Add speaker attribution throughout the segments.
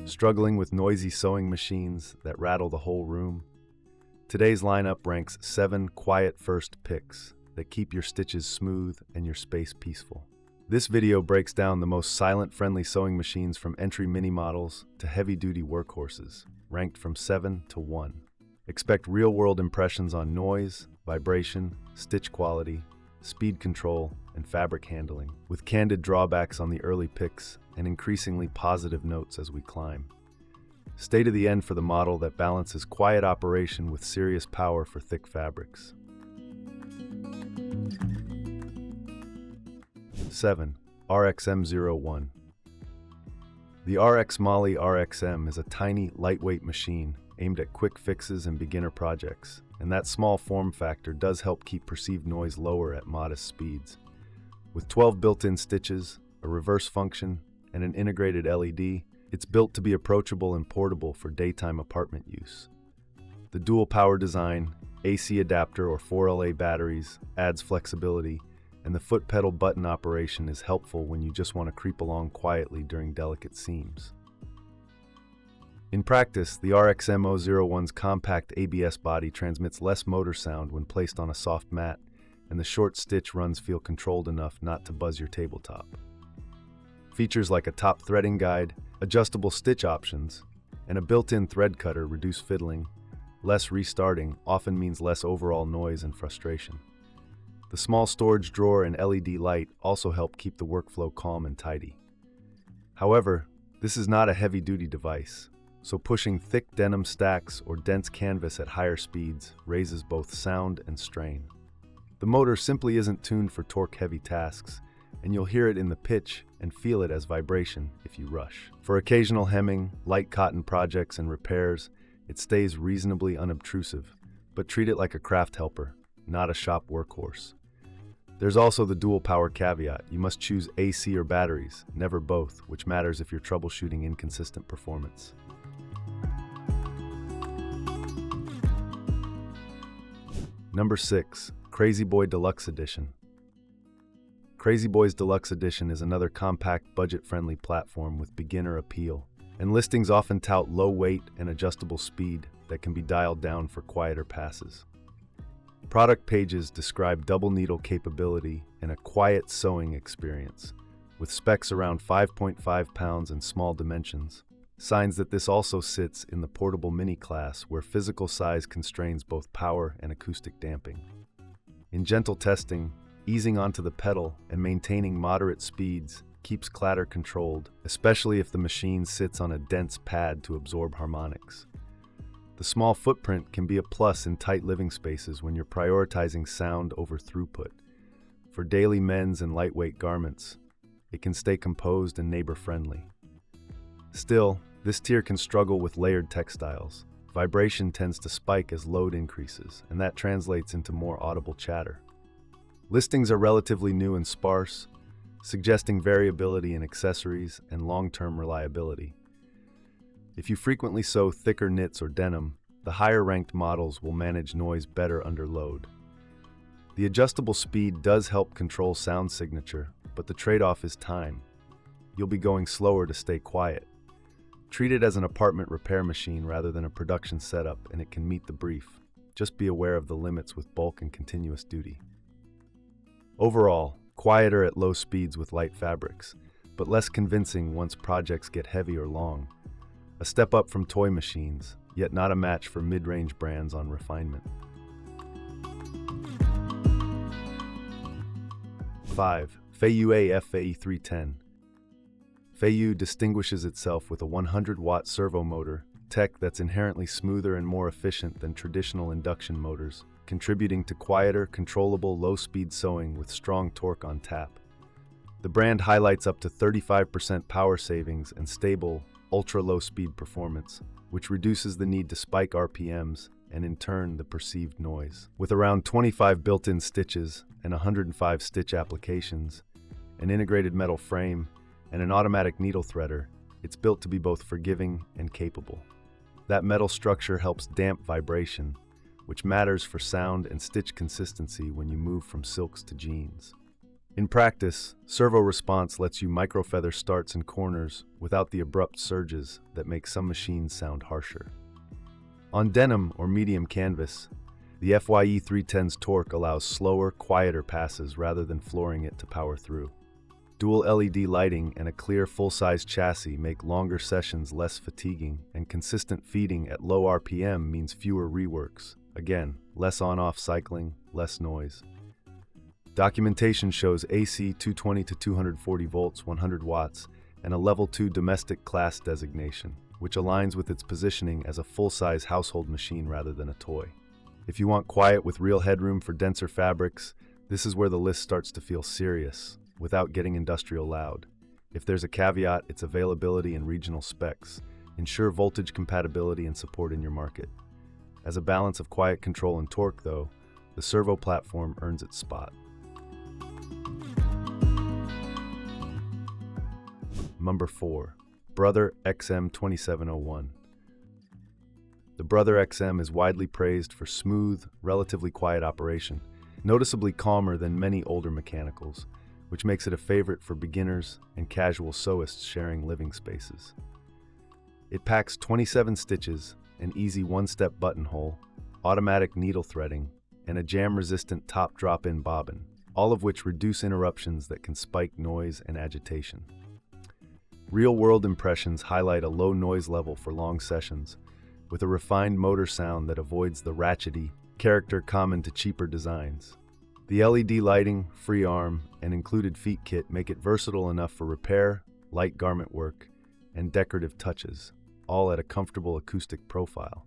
Speaker 1: Struggling with noisy sewing machines that rattle the whole room? Today's lineup ranks 7 quiet first picks that keep your stitches smooth and your space peaceful. This video breaks down the most silent-friendly sewing machines from entry mini models to heavy-duty workhorses, ranked from 7 to 1. Expect real-world impressions on noise, vibration, stitch quality, speed control, and fabric handling, with candid drawbacks on the early picks and increasingly positive notes as we climb. Stay to the end for the model that balances quiet operation with serious power for thick fabrics. 7. RXM001. The Rxmeili RXM is a tiny, lightweight machine aimed at quick fixes and beginner projects, and that small form factor does help keep perceived noise lower at modest speeds. With 12 built-in stitches, a reverse function, and an integrated LED, it's built to be approachable and portable for daytime apartment use. The dual power design, AC adapter or 4LA batteries adds flexibility, and the foot pedal button operation is helpful when you just want to creep along quietly during delicate seams. In practice, the RXM001's compact ABS body transmits less motor sound when placed on a soft mat, and the short stitch runs feel controlled enough not to buzz your tabletop. Features like a top threading guide, adjustable stitch options, and a built-in thread cutter reduce fiddling. Less restarting often means less overall noise and frustration. The small storage drawer and LED light also help keep the workflow calm and tidy. However, this is not a heavy-duty device, so pushing thick denim stacks or dense canvas at higher speeds raises both sound and strain. The motor simply isn't tuned for torque-heavy tasks, and you'll hear it in the pitch and feel it as vibration if you rush. For occasional hemming, light cotton projects, and repairs, it stays reasonably unobtrusive, but treat it like a craft helper, not a shop workhorse. There's also the dual power caveat. You must choose AC or batteries, never both, which matters if you're troubleshooting inconsistent performance. Number 6. Crazyboy Deluxe Edition. Crazyboy's Deluxe Edition is another compact, budget-friendly platform with beginner appeal, and listings often tout low weight and adjustable speed that can be dialed down for quieter passes. Product pages describe double needle capability and a quiet sewing experience, with specs around 5.5 pounds and small dimensions, signs that this also sits in the portable mini class where physical size constrains both power and acoustic damping. In gentle testing, easing onto the pedal and maintaining moderate speeds keeps clatter controlled, especially if the machine sits on a dense pad to absorb harmonics. The small footprint can be a plus in tight living spaces when you're prioritizing sound over throughput. For daily men's and lightweight garments, it can stay composed and neighbor-friendly. Still, this tier can struggle with layered textiles. Vibration tends to spike as load increases, and that translates into more audible chatter. Listings are relatively new and sparse, suggesting variability in accessories and long-term reliability. If you frequently sew thicker knits or denim, the higher-ranked models will manage noise better under load. The adjustable speed does help control sound signature, but the trade-off is time. You'll be going slower to stay quiet. Treat it as an apartment repair machine rather than a production setup, and it can meet the brief. Just be aware of the limits with bulk and continuous duty. Overall, quieter at low speeds with light fabrics, but less convincing once projects get heavy or long. A step up from toy machines, yet not a match for mid-range brands on refinement. 5. FEIYUE FYe310. FEIYUE distinguishes itself with a 100-watt servo motor, tech that's inherently smoother and more efficient than traditional induction motors, contributing to quieter, controllable, low-speed sewing with strong torque on tap. The brand highlights up to 35% power savings and stable, ultra-low speed performance, which reduces the need to spike RPMs and in turn the perceived noise. With around 25 built-in stitches and 105 stitch applications, an integrated metal frame, and an automatic needle threader, it's built to be both forgiving and capable. That metal structure helps damp vibration, which matters for sound and stitch consistency when you move from silks to jeans. In practice, servo response lets you microfeather starts and corners without the abrupt surges that make some machines sound harsher. On denim or medium canvas, the FEIYUE310's torque allows slower, quieter passes rather than flooring it to power through. Dual LED lighting and a clear full-size chassis make longer sessions less fatiguing, and consistent feeding at low RPM means fewer reworks. Again, less on-off cycling, less noise. Documentation shows AC 220 to 240 volts, 100 watts, and a Level 2 domestic class designation, which aligns with its positioning as a full-size household machine rather than a toy. If you want quiet with real headroom for denser fabrics, this is where the list starts to feel serious, without getting industrial loud. If there's a caveat, it's availability and regional specs. Ensure voltage compatibility and support in your market. As a balance of quiet control and torque, though, the servo platform earns its spot. Number 4. Brother XM2701. The Brother XM is widely praised for smooth, relatively quiet operation, noticeably calmer than many older mechanicals, which makes it a favorite for beginners and casual sewists sharing living spaces. It packs 27 stitches, an easy one-step buttonhole, automatic needle threading, and a jam-resistant top drop-in bobbin, all of which reduce interruptions that can spike noise and agitation. Real-world impressions highlight a low noise level for long sessions, with a refined motor sound that avoids the ratchety character common to cheaper designs. The LED lighting, free arm, and included feet kit make it versatile enough for repair, light garment work, and decorative touches, all at a comfortable acoustic profile.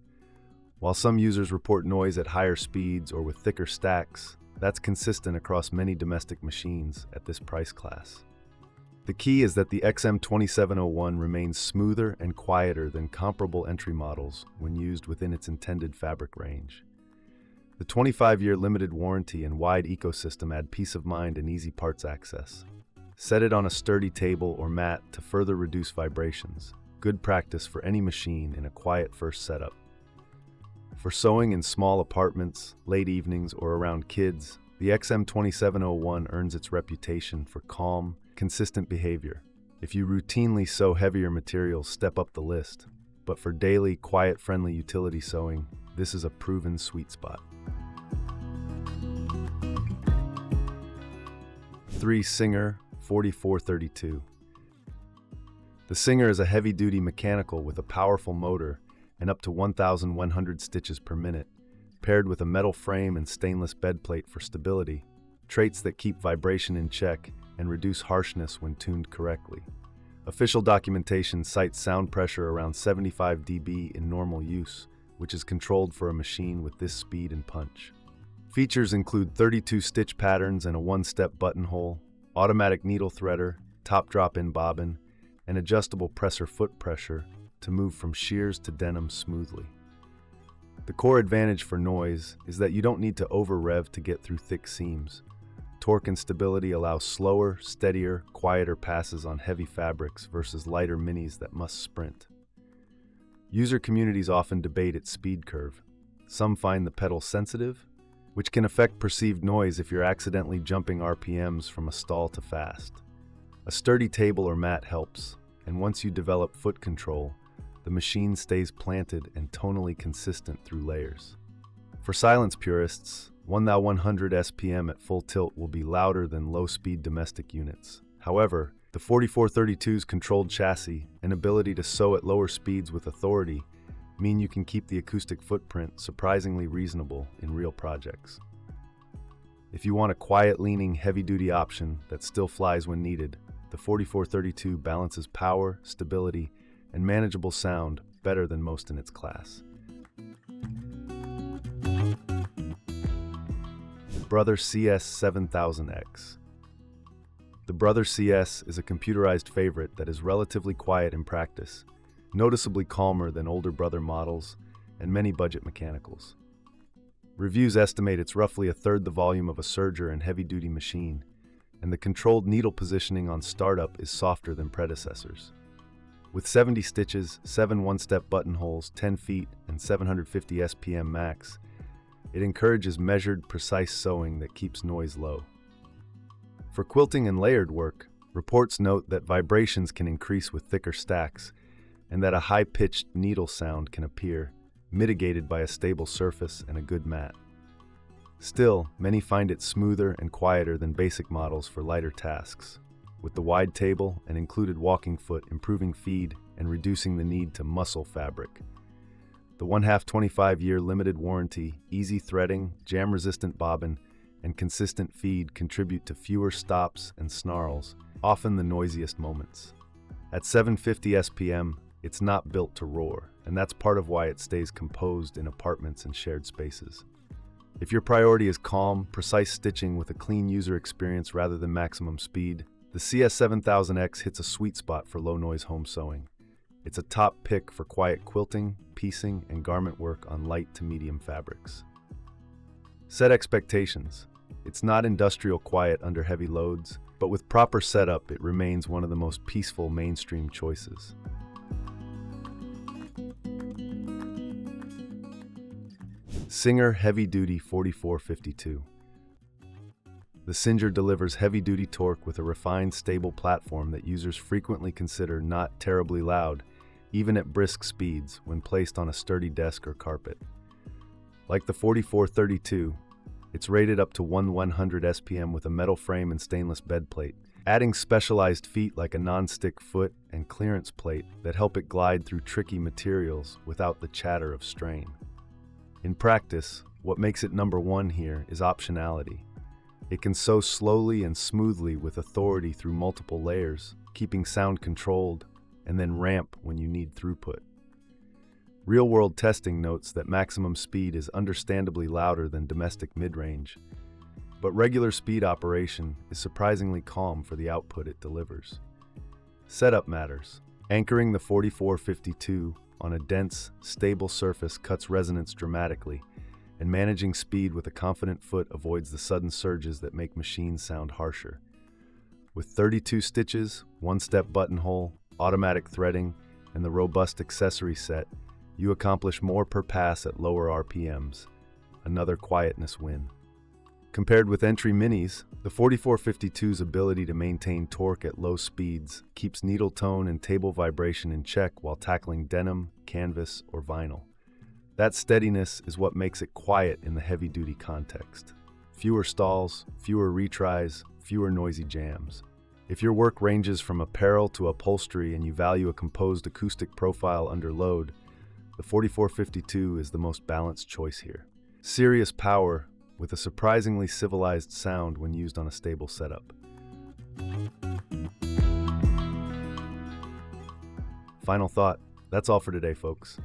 Speaker 1: While some users report noise at higher speeds or with thicker stacks, that's consistent across many domestic machines at this price class. The key is that the XM2701 remains smoother and quieter than comparable entry models when used within its intended fabric range. The 25-year limited warranty and wide ecosystem add peace of mind and easy parts access. Set it on a sturdy table or mat to further reduce vibrations. Good practice for any machine in a quiet first setup. For sewing in small apartments, late evenings, or around kids, the XM2701 earns its reputation for calm, consistent behavior. If you routinely sew heavier materials, step up the list. But for daily, quiet-friendly utility sewing, this is a proven sweet spot. 3. Singer 4432. The Singer is a heavy-duty mechanical with a powerful motor and up to 1,100 stitches per minute, paired with a metal frame and stainless bed plate for stability, traits that keep vibration in check and reduce harshness when tuned correctly. Official documentation cites sound pressure around 75 dB in normal use, which is controlled for a machine with this speed and punch. Features include 32 stitch patterns and a one-step buttonhole, automatic needle threader, top drop-in bobbin, and adjustable presser foot pressure to move from shears to denim smoothly. The core advantage for noise is that you don't need to over-rev to get through thick seams. Torque and stability allow slower, steadier, quieter passes on heavy fabrics versus lighter minis that must sprint. User communities often debate its speed curve. Some find the pedal sensitive, which can affect perceived noise if you're accidentally jumping RPMs from a stall to fast. A sturdy table or mat helps, and once you develop foot control, the machine stays planted and tonally consistent through layers. For silence purists, 1,100 SPM at full tilt will be louder than low-speed domestic units. However, the 4432's controlled chassis and ability to sew at lower speeds with authority mean you can keep the acoustic footprint surprisingly reasonable in real projects. If you want a quiet-leaning, heavy-duty option that still flies when needed, the 4432 balances power, stability, and manageable sound better than most in its class. Brother CS7000X. The Brother CS is a computerized favorite that is relatively quiet in practice, noticeably calmer than older Brother models and many budget mechanicals. Reviews estimate it's roughly a third the volume of a serger and heavy-duty machine, and the controlled needle positioning on startup is softer than predecessors. With 70 stitches, 7 one-step buttonholes, 10 feet, and 750 SPM max, it encourages measured, precise sewing that keeps noise low. For quilting and layered work, reports note that vibrations can increase with thicker stacks, and that a high-pitched needle sound can appear, mitigated by a stable surface and a good mat. Still, many find it smoother and quieter than basic models for lighter tasks, with the wide table and included walking foot improving feed and reducing the need to muscle fabric. The 1/2 25-year limited warranty, easy threading, jam-resistant bobbin, and consistent feed contribute to fewer stops and snarls, often the noisiest moments. At 750 SPM, it's not built to roar, and that's part of why it stays composed in apartments and shared spaces. If your priority is calm, precise stitching with a clean user experience rather than maximum speed, the CS7000X hits a sweet spot for low-noise home sewing. It's a top pick for quiet quilting, piecing, and garment work on light to medium fabrics. Set expectations. It's not industrial quiet under heavy loads, but with proper setup, it remains one of the most peaceful mainstream choices. Singer Heavy Duty 4452. The Singer delivers heavy-duty torque with a refined, stable platform that users frequently consider not terribly loud, even at brisk speeds when placed on a sturdy desk or carpet. Like the 4432, it's rated up to 1/100 SPM with a metal frame and stainless bed plate, adding specialized feet like a non-stick foot and clearance plate that help it glide through tricky materials without the chatter of strain. In practice, what makes it number one here is optionality. It can sew slowly and smoothly with authority through multiple layers, keeping sound controlled, and then ramp when you need throughput. Real-world testing notes that maximum speed is understandably louder than domestic mid-range, but regular speed operation is surprisingly calm for the output it delivers. Setup matters. Anchoring the 4452 on a dense, stable surface cuts resonance dramatically, and managing speed with a confident foot avoids the sudden surges that make machines sound harsher. With 32 stitches, one-step buttonhole, automatic threading, and the robust accessory set, you accomplish more per pass at lower RPMs, another quietness win. Compared with entry minis, the 4452's ability to maintain torque at low speeds keeps needle tone and table vibration in check while tackling denim, canvas, or vinyl. That steadiness is what makes it quiet in the heavy-duty context. Fewer stalls, fewer retries, fewer noisy jams. If your work ranges from apparel to upholstery and you value a composed acoustic profile under load, the 4452 is the most balanced choice here. Serious power with a surprisingly civilized sound when used on a stable setup. Final thought, that's all for today, folks.